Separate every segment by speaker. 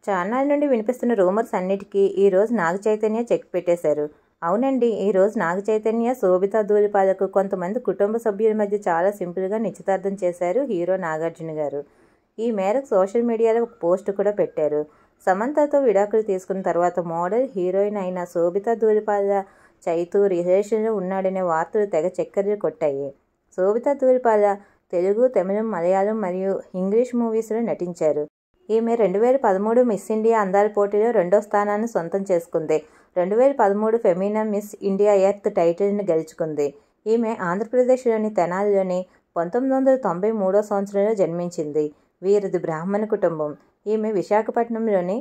Speaker 1: చాన్నాళ్ళ నుండి వినిపిస్తున్న రూమర్స్ అన్నిటికీ ఈరోజు నాగ చైతన్య చెక్ పెట్టేశారు. అవునండి, ఈరోజు నాగ చైతన్య, శోభిత ధూళిపాలకు కొంతమంది కుటుంబ సభ్యుల మధ్య చాలా సింపుల్గా నిశ్చితార్థం చేశారు హీరో నాగార్జున గారు. ఈ మేరకు సోషల్ మీడియాలో ఒక పోస్ట్ కూడా పెట్టారు. సమంతతో విడాకులు తీసుకున్న తర్వాత మోడల్, హీరోయిన్ అయిన శోభిత ధూళిపాల చైతూ రిలేషన్లో ఉన్నాడనే వార్తలు తెగ చక్కర్లు కొట్టాయి. శోభిత ధూళిపాల తెలుగు, తమిళం, మలయాళం మరియు ఇంగ్లీష్ మూవీస్లో నటించారు. ఈమె 2013 మిస్ ఇండియా అందాల పోటీలో 2వ స్థానాన్ని సొంతం చేసుకుంది. 2013 ఫెమినా మిస్ ఇండియా ఎర్త్ టైటిల్ని గెలుచుకుంది. ఈమె ఆంధ్రప్రదేశ్లోని తెనాలిలోని 1993 సంవత్సరంలో జన్మించింది. వీరిది బ్రాహ్మణ కుటుంబం. ఈమె విశాఖపట్నంలోని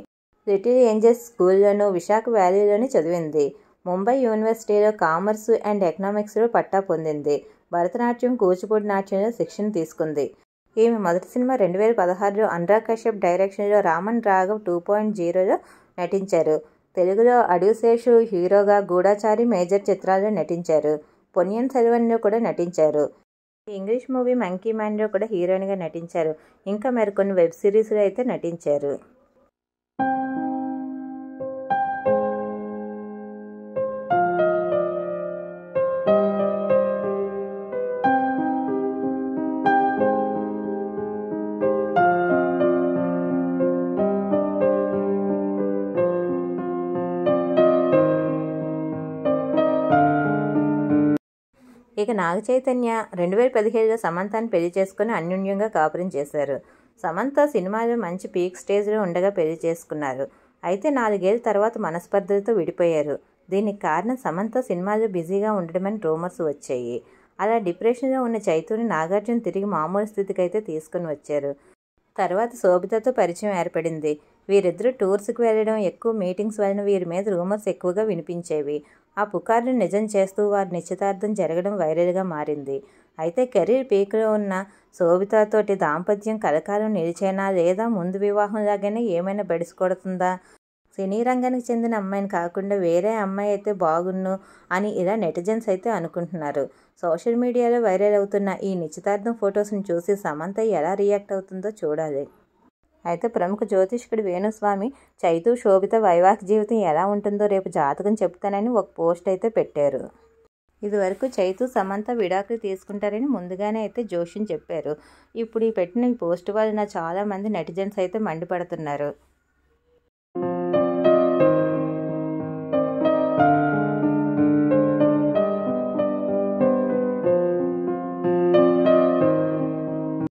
Speaker 1: లిటిల్ ఏంజల్స్ స్కూల్లోనూ, విశాఖ వ్యాలీలోని చదివింది. ముంబై యూనివర్సిటీలో కామర్స్ అండ్ ఎకనామిక్స్లో పట్టా పొందింది. భరతనాట్యం, కూచిపూడి నాట్యంలో శిక్షణ తీసుకుంది. ఈమె మొదటి సినిమా 2016లో అనురాగ్ కశ్యప్ డైరెక్షన్లో రామన్ రాఘవ్ 2.0లో నటించారు. తెలుగులో అడవిశేషు హీరోగా, గూఢచారి, మేజర్ చిత్రాల్లో నటించారు. పొన్నియిన్ సెల్వన్లో కూడా నటించారు. ఇంగ్లీష్ మూవీ మంకీ మ్యాన్లో కూడా హీరోయిన్గా నటించారు. ఇంకా మరికొన్ని వెబ్ సిరీస్లో అయితే నటించారు. ఇక నాగ చైతన్య 2017లో సమంతని పెళ్లి చేసుకుని అన్యోన్యంగా కాపురం చేశారు. సమంత సినిమాలో మంచి పీక్ స్టేజ్లో ఉండగా పెళ్లి చేసుకున్నారు. అయితే 4 ఏళ్ల తర్వాత మనస్పర్ధలతో విడిపోయారు. దీనికి కారణం సమంత సినిమాల్లో బిజీగా ఉండడమని రూమర్స్ వచ్చాయి. అలా డిప్రెషన్లో ఉన్న చైతూని నాగార్జున తిరిగి మామూలు స్థితికి అయితే తీసుకుని వచ్చారు. తర్వాత శోభితతో పరిచయం ఏర్పడింది. వీరిద్దరూ టూర్స్కి వెళ్లడం, ఎక్కువ మీటింగ్స్ వలన వీరి మీద రూమర్స్ ఎక్కువగా వినిపించేవి. ఆ పుకార్ను నిజం చేస్తూ వారి నిశ్చితార్థం జరగడం వైరల్గా మారింది. అయితే కెరీర్ పీక్లో ఉన్న శోభితతోటి దాంపత్యం కలకాలం నిలిచేనా, లేదా ముందు వివాహంలాగానే ఏమైనా బెడిసికొడుతుందా, సినీ రంగానికి చెందిన అమ్మాయిని కాకుండా వేరే అమ్మాయి అయితే బాగున్ను అని ఇలా నెటిజన్స్ అయితే అనుకుంటున్నారు. సోషల్ మీడియాలో వైరల్ అవుతున్న ఈ నిశ్చితార్థం ఫొటోస్ని చూసి సమంత ఎలా రియాక్ట్ అవుతుందో చూడాలి. అయితే ప్రముఖ జ్యోతిష్కుడు వేణుస్వామి చైతూ, శోభిత వైవాహిక జీవితం ఎలా ఉంటుందో రేపు జాతకం చెప్తానని ఒక పోస్ట్ అయితే పెట్టారు. ఇదివరకు చైతూ, సమంత విడాకులు తీసుకుంటారని ముందుగానే అయితే జోష్యం చెప్పారు. ఇప్పుడు ఈ పెట్టిన ఈ పోస్ట్ వలన చాలామంది నెటిజన్స్ అయితే మండిపడుతున్నారు.